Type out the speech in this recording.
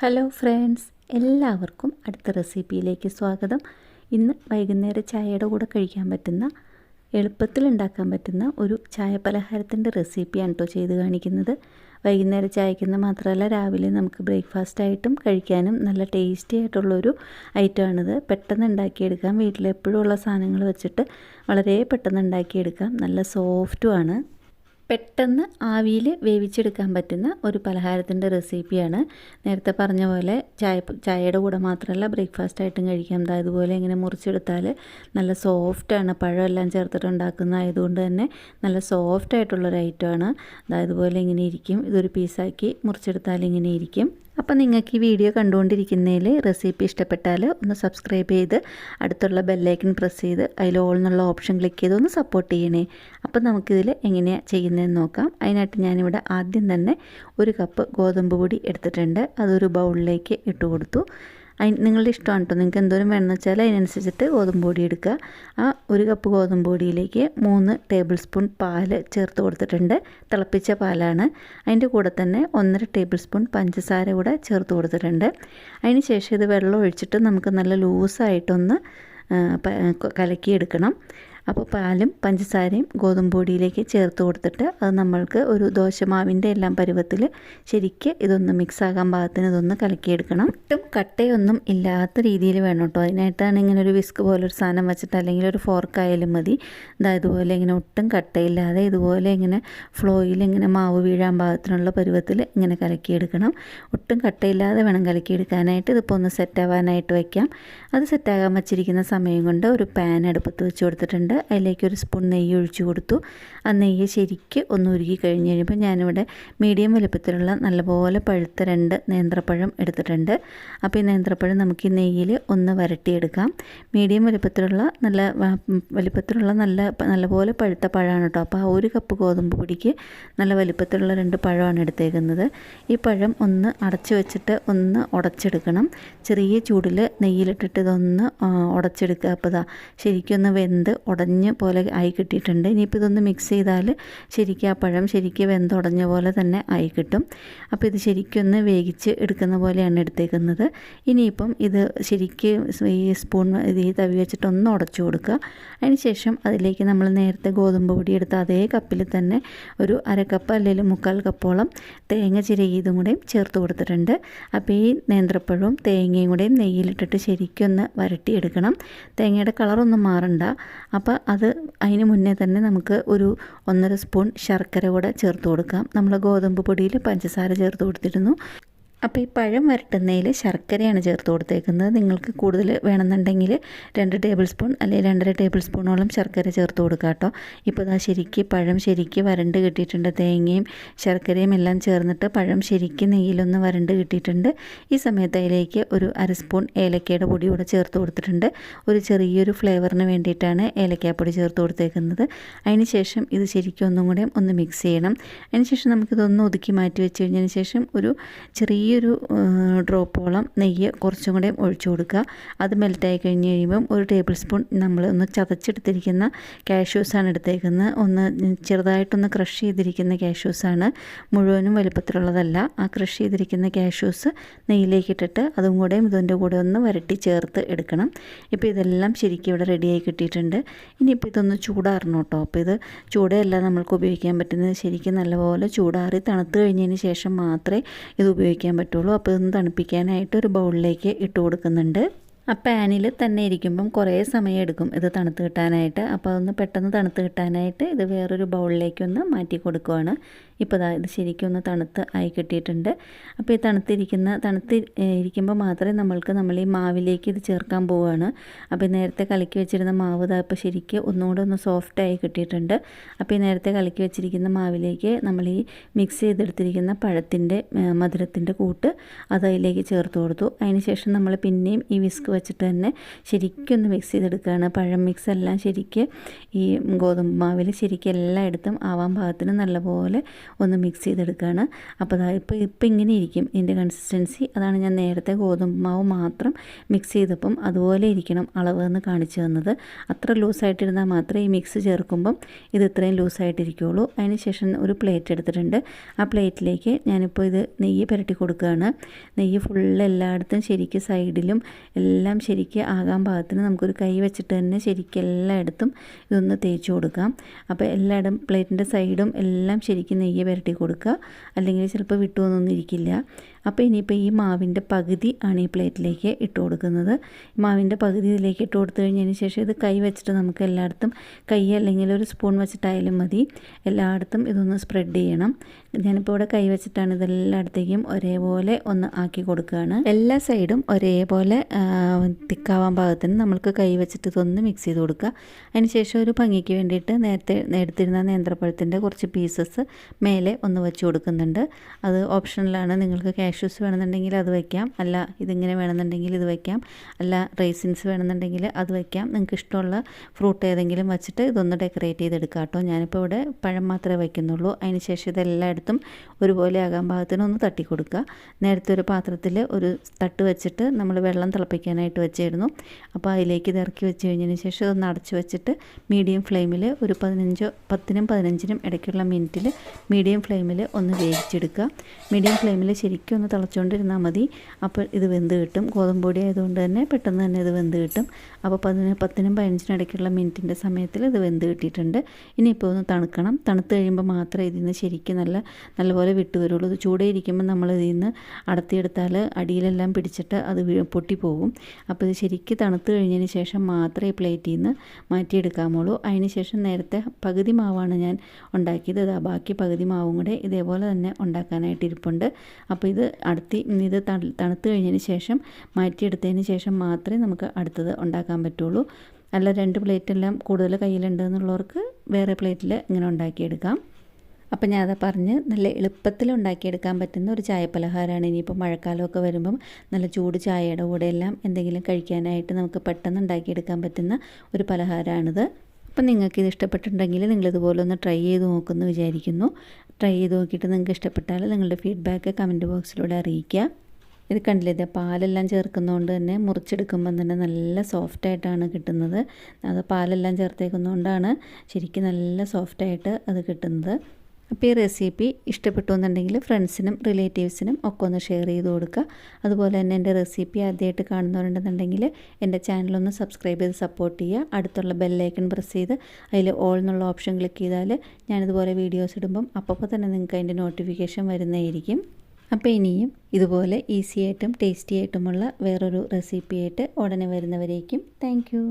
Hello friends, എല്ലാവർക്കും അടുത്ത റെസിപ്പിയിലേക്ക് സ്വാഗതം. ഇന്ന് വൈകുന്നേരം ചായയുടെ കൂടെ കഴിക്കാൻ പറ്റുന്ന എളുപ്പത്തിൽ ഉണ്ടാക്കാൻ പറ്റുന്ന ഒരു ചായ പലഹാരത്തിൻ്റെ റെസിപ്പിയാണ് കേട്ടോ ചെയ്ത് കാണിക്കുന്നത്. വൈകുന്നേരം ചായക്കുന്ന മാത്രമല്ല, രാവിലെ നമുക്ക് ബ്രേക്ക്ഫാസ്റ്റായിട്ടും കഴിക്കാനും നല്ല ടേസ്റ്റി ആയിട്ടുള്ളൊരു ഐറ്റമാണിത്. പെട്ടെന്ന് ഉണ്ടാക്കിയെടുക്കാം. വീട്ടിലെപ്പോഴും ഉള്ള സാധനങ്ങൾ വെച്ചിട്ട് വളരെ പെട്ടെന്ന് ഉണ്ടാക്കിയെടുക്കാം. നല്ല സോഫ്റ്റുമാണ്. പെട്ടെന്ന് ആവിയിൽ വേവിച്ചെടുക്കാൻ പറ്റുന്ന ഒരു പലഹാരത്തിൻ്റെ റെസിപ്പിയാണ്. നേരത്തെ പറഞ്ഞ പോലെ ചായയുടെ കൂടെ മാത്രമല്ല ബ്രേക്ക്ഫാസ്റ്റായിട്ടും കഴിക്കാം. ഇതുപോലെ ഇങ്ങനെ മുറിച്ചെടുത്താൽ നല്ല സോഫ്റ്റാണ്. പഴമെല്ലാം ചേർത്തിട്ട് ഉണ്ടാക്കുന്നതായതുകൊണ്ട് തന്നെ നല്ല സോഫ്റ്റായിട്ടുള്ളൊരു ഐറ്റമാണ്. ഇതുപോലെ ഇങ്ങനെ ഇരിക്കും. ഇതൊരു പീസാക്കി മുറിച്ചെടുത്താൽ ഇങ്ങനെ ഇരിക്കും. അപ്പോൾ നിങ്ങൾക്ക് ഈ വീഡിയോ കണ്ടുകൊണ്ടിരിക്കുന്നതിൽ റെസിപ്പി ഇഷ്ടപ്പെട്ടാൽ ഒന്ന് സബ്സ്ക്രൈബ് ചെയ്ത് അടുത്തുള്ള ബെല്ലൈക്കൺ പ്രസ് ചെയ്ത് അതിൽ ഓൾ എന്നുള്ള ഓപ്ഷൻ ക്ലിക്ക് ചെയ്ത് ഒന്ന് സപ്പോർട്ട് ചെയ്യണേ. അപ്പോൾ നമുക്കിതിൽ എങ്ങനെയാണ് ചെയ്യുന്നതെന്ന് നോക്കാം. അതിനായിട്ട് ഞാനിവിടെ ആദ്യം തന്നെ 1 കപ്പ് ഗോതമ്പ് പൊടി എടുത്തിട്ടുണ്ട്. അതൊരു ബൗളിലേക്ക് ഇട്ട് കൊടുത്തു. നിങ്ങളുടെ ഇഷ്ടമാണ് കേട്ടോ. നിങ്ങൾക്ക് എന്തോരം വേണമെന്ന് വെച്ചാൽ അതിനനുസരിച്ചിട്ട് ഗോതമ്പ് പൊടി എടുക്കുക. ആ 1 കപ്പ് ഗോതമ്പ് പൊടിയിലേക്ക് 3 ടേബിൾ സ്പൂൺ പാല് ചേർത്ത് കൊടുത്തിട്ടുണ്ട്. തിളപ്പിച്ച പാലാണ്. അതിൻ്റെ കൂടെ തന്നെ 1.5 ടേബിൾ സ്പൂൺ പഞ്ചസാര കൂടെ ചേർത്ത് കൊടുത്തിട്ടുണ്ട്. അതിന് ശേഷം ഇത് വെള്ളം ഒഴിച്ചിട്ട് നമുക്ക് നല്ല ലൂസായിട്ടൊന്ന് കലക്കിയെടുക്കണം. അപ്പോൾ പാലും പഞ്ചസാരയും ഗോതമ്പ് പൊടിയിലേക്ക് ചേർത്ത് കൊടുത്തിട്ട് അത് നമ്മൾക്ക് ഒരു ദോശമാവിൻ്റെ എല്ലാം പരുവത്തിൽ ശരിക്ക് ഇതൊന്ന് മിക്സാകാൻ പാകത്തിന് ഇതൊന്ന് കലക്കിയെടുക്കണം. ഒട്ടും കട്ടയൊന്നും ഇല്ലാത്ത രീതിയിൽ വേണം കേട്ടോ. അതിനായിട്ടാണ് ഇങ്ങനെ ഒരു വിസ്ക് പോലൊരു സാധനം വെച്ചിട്ട് അല്ലെങ്കിൽ ഒരു ഫോർക്കായാലും മതി. ഇതുപോലെ ഇങ്ങനെ ഒട്ടും കട്ടയില്ലാതെ ഇതുപോലെ ഇങ്ങനെ ഫ്ലോയിൽ ഇങ്ങനെ മാവ് വീഴാൻ പാകത്തിനുള്ള പരുവത്തിൽ ഇങ്ങനെ കലക്കിയെടുക്കണം. ഒട്ടും കട്ടയില്ലാതെ വേണം കലക്കിയെടുക്കാനായിട്ട്. ഇതിപ്പോൾ ഒന്ന് സെറ്റാവാനായിട്ട് വയ്ക്കാം. അത് സെറ്റാകാൻ വച്ചിരിക്കുന്ന സമയം കൊണ്ട് ഒരു പാൻ അടുപ്പത്ത് വെച്ച് കൊടുത്തിട്ടുണ്ട്. അതിലേക്ക് 1 സ്പൂൺ നെയ്യ് ഒഴിച്ചു കൊടുത്തു. ആ നെയ്യ് ശരിക്ക് ഒന്ന് ഉരുകി കഴിഞ്ഞ് കഴിയുമ്പോൾ ഞാനിവിടെ മീഡിയം വലുപ്പത്തിലുള്ള നല്ലപോലെ പഴുത്ത 2 നേന്ത്രപ്പഴം എടുത്തിട്ടുണ്ട്. അപ്പോൾ ഈ നേന്ത്രപ്പഴം നമുക്ക് ഈ നെയ്യിൽ ഒന്ന് വരട്ടിയെടുക്കാം. മീഡിയം വലുപ്പത്തിലുള്ള നല്ലപോലെ പഴുത്ത പഴമാണ് കേട്ടോ. അപ്പോൾ ആ 1 കപ്പ് ഗോതമ്പ് പൊടിക്ക് നല്ല വലുപ്പത്തിലുള്ള 2 പഴമാണ് എടുത്തേക്കുന്നത്. ഈ പഴം ഒന്ന് അടച്ചു വെച്ചിട്ട് ഒന്ന് ഉടച്ചെടുക്കണം. ചെറിയ ചൂടിൽ നെയ്യിലിട്ടിട്ട് ഇതൊന്ന് ഉടച്ചെടുക്കുക. അപ്പോൾ ശരിക്കൊന്ന് വെന്ത് ഉടഞ്ഞ പോലെ ആയി കിട്ടിയിട്ടുണ്ട്. ഇനിയിപ്പോൾ ഇതൊന്ന് മിക്സ് ചെയ്താൽ ശരിക്കും ആ പഴം ശരിക്കും വെന്തുടഞ്ഞ പോലെ തന്നെ ആയി കിട്ടും. അപ്പോൾ ഇത് ശരിക്കൊന്ന് വേവിച്ച് എടുക്കുന്ന പോലെയാണ് എടുത്തേക്കുന്നത്. ഇനിയിപ്പം ഇത് ശരിക്ക് ഈ സ്പൂൺ ഈ തവി വെച്ചിട്ട് ഒന്ന് ഉടച്ചു കൊടുക്കുക. അതിന് ശേഷം അതിലേക്ക് നമ്മൾ നേരത്തെ ഗോതമ്പ് പൊടി എടുത്ത അതേ കപ്പിൽ തന്നെ ഒരു 1/2 കപ്പ് അല്ലെങ്കിൽ 1/4 കപ്പോളം തേങ്ങ ചിരകിയതും കൂടെയും ചേർത്ത് കൊടുത്തിട്ടുണ്ട്. അപ്പോൾ ഈ നേന്ത്രപ്പഴവും തേങ്ങയും കൂടെയും നെയ്യിലിട്ടിട്ട് ശരിക്കൊന്ന് വരട്ടിയെടുക്കണം. തേങ്ങയുടെ കളറൊന്നും മാറണ്ട. അപ്പോൾ അതിന് മുന്നേ തന്നെ നമുക്ക് ഒരു 1.5 സ്പൂൺ ശർക്കര കൂടെ ചേർത്ത് കൊടുക്കാം. നമ്മൾ ഗോതമ്പ് പൊടിയിൽ പഞ്ചസാര ചേർത്ത് കൊടുത്തിരുന്നു. അപ്പോൾ ഈ പഴം വരട്ടുന്നതിൽ ശർക്കരയാണ് ചേർത്ത് കൊടുത്തേക്കുന്നത്. നിങ്ങൾക്ക് കൂടുതൽ വേണമെന്നുണ്ടെങ്കിൽ 2 ടേബിൾ സ്പൂൺ അല്ലെങ്കിൽ 2.5 ടേബിൾ സ്പൂണോളം ശർക്കര ചേർത്ത് കൊടുക്കുക കേട്ടോ. ഇപ്പോൾ പഴം ശരിക്ക് വരണ്ട് കിട്ടിയിട്ടുണ്ട്. തേങ്ങയും ശർക്കരയും എല്ലാം ചേർന്നിട്ട് പഴം ശരിക്ക് നെയ്യിലൊന്ന് വരണ്ട് കിട്ടിയിട്ടുണ്ട്. ഈ സമയത്ത് അതിലേക്ക് ഒരു 1/2 സ്പൂൺ ഏലക്കയുടെ പൊടി കൂടെ ചേർത്ത് കൊടുത്തിട്ടുണ്ട്. ഒരു ചെറിയൊരു ഫ്ലേവറിന് വേണ്ടിയിട്ടാണ് ഏലക്കാപ്പൊടി ചേർത്ത് കൊടുത്തേക്കുന്നത്. അതിന് ശേഷം ഇത് ശരിക്കും ഒന്നും കൂടെ ഒന്ന് മിക്സ് ചെയ്യണം. അതിന് ശേഷം നമുക്കിതൊന്ന് ഒതുക്കി മാറ്റി വെച്ച് കഴിഞ്ഞതിന് ശേഷം ഒരു ചെറിയൊരു ഡ്രോപ്പോളം നെയ്യ് കുറച്ചും കൂടെ ഒഴിച്ചു കൊടുക്കുക. അത് മെൽറ്റായി കഴിഞ്ഞ് കഴിയുമ്പം 1 ടേബിൾ സ്പൂൺ നമ്മൾ ഒന്ന് ചതച്ചെടുത്തിരിക്കുന്ന കാഷ്യൂസാണ് എടുത്തേക്കുന്നത്. ഒന്ന് ചെറുതായിട്ടൊന്ന് ക്രഷ് ചെയ്തിരിക്കുന്ന കാഷ്യൂസാണ്, മുഴുവനും വലുപ്പത്തിലുള്ളതല്ല. ആ ക്രഷ് ചെയ്തിരിക്കുന്ന കാഷ്യൂസ് നെയ്യിലേക്ക് ഇട്ടിട്ട് അതും കൂടെ ഇതിൻ്റെ കൂടെ ഒന്ന് വരട്ടി ചേർത്ത് എടുക്കണം. ഇപ്പോൾ ഇതെല്ലാം ശരിക്കും ഇവിടെ റെഡിയായി കിട്ടിയിട്ടുണ്ട്. ഇനിയിപ്പോൾ ഇതൊന്ന് ചൂടാറണം കേട്ടോ. അപ്പോൾ ഇത് ചൂടല്ല നമ്മൾക്ക് ഉപയോഗിക്കാൻ പറ്റുന്നത്. ശരിക്കും നല്ലപോലെ ചൂടാറി തണുത്ത് കഴിഞ്ഞതിന് ശേഷം മാത്രമേ ഇത് ഉപയോഗിക്കാൻ പറ്റുള്ളൂ. അപ്പോൾ ഇതൊന്ന് തണുപ്പിക്കാനായിട്ട് ഒരു ബൗളിലേക്ക് ഇട്ട് കൊടുക്കുന്നുണ്ട്. ആ പാനിൽ തന്നെ ഇരിക്കുമ്പം കുറേ സമയം എടുക്കും ഇത് തണുത്ത് കിട്ടാനായിട്ട്. അപ്പോൾ അതൊന്ന് പെട്ടെന്ന് തണുത്ത് കിട്ടാനായിട്ട് ഇത് വേറൊരു ബൗളിലേക്കൊന്ന് മാറ്റി കൊടുക്കുകയാണ്. ഇപ്പോൾ ഇത് ശരിക്കും ഒന്ന് തണുത്ത് ആയി കിട്ടിയിട്ടുണ്ട്. അപ്പോൾ ഈ തണുത്തിരിക്കുമ്പോൾ മാത്രമേ നമ്മൾ ഈ മാവിലേക്ക് ഇത് ചേർക്കാൻ പോവുകയാണ്. അപ്പോൾ നേരത്തെ കലക്കി വെച്ചിരുന്ന മാവ് ഇപ്പോൾ ശരിക്കും ഒന്നുകൂടെ ഒന്ന് സോഫ്റ്റായി കിട്ടിയിട്ടുണ്ട്. അപ്പോൾ ഈ നേരത്തെ കലക്കി വെച്ചിരിക്കുന്ന മാവിലേക്ക് നമ്മൾ ഈ മിക്സ് ചെയ്തെടുത്തിരിക്കുന്ന പഴത്തിൻ്റെ മധുരത്തിൻ്റെ കൂട്ട് അത് അതിലേക്ക് ചേർത്ത് കൊടുത്തു. അതിന് ശേഷം നമ്മൾ പിന്നെയും ഈ വിസ്ക് വെച്ചിട്ട് തന്നെ ശരിക്കൊന്ന് മിക്സ് ചെയ്തെടുക്കുകയാണ്. പഴം മിക്സ് എല്ലാം ശരിക്ക് ഈ ഗോതമ്പ് മാവിൽ ശരിക്കും എല്ലായിടത്തും ആവാൻ പാകത്തിന് നല്ലപോലെ ഒന്ന് മിക്സ് ചെയ്തെടുക്കുകയാണ്. അപ്പോൾ അതാ ഇപ്പോൾ ഇങ്ങനെ ഇരിക്കും ഇതിൻ്റെ കൺസിസ്റ്റൻസി. അതാണ് ഞാൻ നേരത്തെ ഗോതമ്പ് മാവ് മാത്രം മിക്സ് ചെയ്തപ്പം അതുപോലെ ഇരിക്കണം അളവ് എന്ന് കാണിച്ചു തന്നത്. അത്ര ലൂസായിട്ടിരുന്നാൽ മാത്രമേ ഈ മിക്സ് ചേർക്കുമ്പം ഇത് ഇത്രയും ലൂസായിട്ടിരിക്കുകയുള്ളൂ. അതിന് ശേഷം ഒരു പ്ലേറ്റ് എടുത്തിട്ടുണ്ട്. ആ പ്ലേറ്റിലേക്ക് ഞാനിപ്പോൾ ഇത് നെയ്യ് പുരട്ടി കൊടുക്കുകയാണ്. നെയ്യ് ഫുള്ള് എല്ലായിടത്തും ശരിക്ക് സൈഡിലും എല്ലാം ശരിക്ക് ആകാൻ പാകത്തിന് നമുക്കൊരു കൈ വെച്ചിട്ട് തന്നെ ശരിക്കും എല്ലായിടത്തും ഇതൊന്ന് തേച്ച് കൊടുക്കാം. അപ്പോൾ എല്ലായിടും പ്ലേറ്റിൻ്റെ സൈഡും എല്ലാം ശരിക്കും നെയ്യ് പുരട്ടി കൊടുക്കുക, അല്ലെങ്കിൽ ചിലപ്പോൾ വിട്ടുവന്നൊന്നും ഇരിക്കില്ല. അപ്പോൾ ഇനിയിപ്പോൾ ഈ മാവിൻ്റെ പകുതി ആണ് ഈ പ്ലേറ്റിലേക്ക് ഇട്ട് കൊടുക്കുന്നത്. മാവിൻ്റെ പകുതി ഇതിലേക്ക് ഇട്ട് കൊടുത്തു കഴിഞ്ഞതിന് ശേഷം ഇത് കൈ വെച്ചിട്ട് നമുക്ക് എല്ലായിടത്തും, കൈ അല്ലെങ്കിൽ ഒരു സ്പൂൺ വെച്ചിട്ടായാലും മതി, എല്ലായിടത്തും ഇതൊന്ന് സ്പ്രെഡ് ചെയ്യണം. ഞാനിപ്പോൾ ഇവിടെ കൈ വെച്ചിട്ടാണ് ഇതെല്ലായിടത്തേക്കും ഒരേപോലെ ഒന്ന് ആക്കി കൊടുക്കുകയാണ്. എല്ലാ സൈഡും ഒരേപോലെ തിക്കാവാൻ പാകത്തിന് നമ്മൾക്ക് കൈ വെച്ചിട്ട് ഇതൊന്ന് മിക്സ് ചെയ്ത് കൊടുക്കുക. അതിന് ശേഷം ഒരു ഭംഗിക്ക് വേണ്ടിയിട്ട് നേരത്തെ എടുത്തിരുന്ന നേന്ത്രപ്പഴത്തിൻ്റെ കുറച്ച് പീസസ് മേലെ ഒന്ന് വെച്ച് കൊടുക്കുന്നുണ്ട്. അത് ഓപ്ഷണലാണ്. നിങ്ങൾക്ക് കാഷ്യൂസ് വേണമെന്നുണ്ടെങ്കിൽ അത് വയ്ക്കാം, അല്ല ഇതിങ്ങനെ വേണമെന്നുണ്ടെങ്കിൽ ഇത് വയ്ക്കാം, അല്ല റൈസിൻസ് വേണമെന്നുണ്ടെങ്കിൽ അത് വയ്ക്കാം. നിങ്ങൾക്ക് ഇഷ്ടമുള്ള ഫ്രൂട്ട് ഏതെങ്കിലും വെച്ചിട്ട് ഇതൊന്ന് ഡെക്കറേറ്റ് ചെയ്തെടുക്കാം കേട്ടോ. ഞാനിപ്പോൾ ഇവിടെ പഴം മാത്രമേ വയ്ക്കുന്നുള്ളൂ. അതിന് ശേഷം ഇതെല്ലായിടത്തും ഒരുപോലെ ആകാൻ പാകത്തിന് ഒന്ന് തട്ടി കൊടുക്കുക. നേരത്തെ ഒരു പാത്രത്തിൽ ഒരു തട്ട് വെച്ചിട്ട് നമ്മൾ വെള്ളം തിളപ്പിക്കാനായിട്ട് വെച്ചിരുന്നു. അപ്പോൾ അതിലേക്ക് ഇത് ഇറക്കി വെച്ച് കഴിഞ്ഞതിന് ശേഷം ഇതൊന്ന് അടച്ച് വെച്ചിട്ട് മീഡിയം ഫ്ലെയിമിൽ ഒരു 10നും 15നും ഇടയ്ക്കുള്ള മിനിറ്റിൽ മീഡിയം ഫ്ലെയിമിൽ ഒന്ന് വേവിച്ചെടുക്കുക. മീഡിയം ഫ്ലെയിമിൽ ശരിക്കും ഒന്ന് തിളച്ചുകൊണ്ടിരുന്നാൽ മതി. അപ്പോൾ ഇത് വെന്ത് കിട്ടും. ഗോതമ്പ് പൊടി ആയതുകൊണ്ട് തന്നെ പെട്ടെന്ന് തന്നെ ഇത് വെന്ത് കിട്ടും. അപ്പോൾ 10നും 15നും ഇടയ്ക്കുള്ള മിനിറ്റിൻ്റെ സമയത്തിൽ ഇത് വെന്ത് കിട്ടിയിട്ടുണ്ട്. ഇനിയിപ്പോൾ ഒന്ന് തണുക്കണം. തണുത്ത് കഴിയുമ്പോൾ മാത്രമേ ഇതിൽ നിന്ന് ശരിക്കും നല്ലപോലെ വിട്ടു വരുള്ളൂ. ഇത് ചൂടേ ഇരിക്കുമ്പോൾ നമ്മൾ ഇതിൽ നിന്ന് അടത്തിയെടുത്താൽ അടിയിലെല്ലാം പിടിച്ചിട്ട് അത് പൊട്ടിപ്പോകും. അപ്പോൾ ഇത് ശരിക്കും തണുത്ത് കഴിഞ്ഞതിന് ശേഷം മാത്രമേ ഈ പ്ലേറ്റിൽ നിന്ന് മാറ്റിയെടുക്കാമുള്ളൂ. അതിന് ശേഷം നേരത്തെ പകുതി മാവാണ് ഞാൻ ഉണ്ടാക്കിയത്. ബാക്കി പകുതി മാവും കൂടെ ഇതേപോലെ തന്നെ ഉണ്ടാക്കാനായിട്ട് ഇരിപ്പുണ്ട്. അപ്പോൾ ഇത് തണുത്ത് കഴിഞ്ഞതിന് ശേഷം മാറ്റിയെടുത്തതിന് ശേഷം മാത്രമേ നമുക്ക് അടുത്തത് ഉണ്ടാക്കാൻ പറ്റുള്ളൂ. അല്ല 2 പ്ലേറ്റെല്ലാം കൂടുതൽ കയ്യിലുണ്ട് എന്നുള്ളവർക്ക് വേറെ പ്ലേറ്റിൽ ഇങ്ങനെ ഉണ്ടാക്കിയെടുക്കാം. അപ്പം ഞാൻ അത് പറഞ്ഞ് നല്ല എളുപ്പത്തിൽ ഉണ്ടാക്കിയെടുക്കാൻ പറ്റുന്ന ഒരു ചായപ്പലഹാരമാണ്. ഇനിയിപ്പോൾ മഴക്കാലമൊക്കെ വരുമ്പം നല്ല ചൂട് ചായയുടെ കൂടെ എല്ലാം എന്തെങ്കിലും കഴിക്കാനായിട്ട് നമുക്ക് പെട്ടെന്ന് ഉണ്ടാക്കിയെടുക്കാൻ പറ്റുന്ന ഒരു പലഹാരമാണിത്. അപ്പം നിങ്ങൾക്കിത് ഇഷ്ടപ്പെട്ടിട്ടുണ്ടെങ്കിൽ നിങ്ങളിതുപോലെ ഒന്ന് ട്രൈ ചെയ്ത് നോക്കുമെന്ന് വിചാരിക്കുന്നു. ട്രൈ ചെയ്ത് നോക്കിയിട്ട് നിങ്ങൾക്ക് ഇഷ്ടപ്പെട്ടാൽ നിങ്ങളുടെ ഫീഡ്ബാക്ക് കമൻറ്റ് ബോക്സിലൂടെ അറിയിക്കുക. ഇത് കണ്ടില്ലേ, ഇത് പാലെല്ലാം ചേർക്കുന്നതുകൊണ്ട് തന്നെ മുറിച്ചെടുക്കുമ്പം തന്നെ നല്ല സോഫ്റ്റായിട്ടാണ് കിട്ടുന്നത്. അത് പാലെല്ലാം ചേർത്തേക്കുന്നതുകൊണ്ടാണ് ശരിക്കും നല്ല സോഫ്റ്റായിട്ട് അത് കിട്ടുന്നത്. അപ്പോൾ ഈ റെസിപ്പി ഇഷ്ടപ്പെട്ടു എന്നുണ്ടെങ്കിൽ ഫ്രണ്ട്സിനും റിലേറ്റീവ്സിനും ഒക്കെ ഒന്ന് ഷെയർ ചെയ്ത് കൊടുക്കുക. അതുപോലെ തന്നെ എൻ്റെ റെസിപ്പി ആദ്യമായിട്ട് കാണുന്നവരുണ്ടെന്നുണ്ടെങ്കിൽ എൻ്റെ ചാനലൊന്ന് സബ്സ്ക്രൈബ് ചെയ്ത് സപ്പോർട്ട് ചെയ്യുക. അടുത്തുള്ള ബെല്ലൈക്കൺ പ്രസ് ചെയ്ത് അതിൽ ഓൾ എന്നുള്ള ഓപ്ഷൻ ക്ലിക്ക് ചെയ്താൽ ഞാനിതുപോലെ വീഡിയോസ് ഇടുമ്പം അപ്പോൾ തന്നെ നിങ്ങൾക്ക് അതിൻ്റെ നോട്ടിഫിക്കേഷൻ വരുന്നതായിരിക്കും. അപ്പോൾ ഇനിയും ഇതുപോലെ ഈസി ആയിട്ടും ടേസ്റ്റി ആയിട്ടുമുള്ള വേറൊരു റെസിപ്പിയായിട്ട് ഉടനെ വരുന്നവരേക്കും താങ്ക് യു.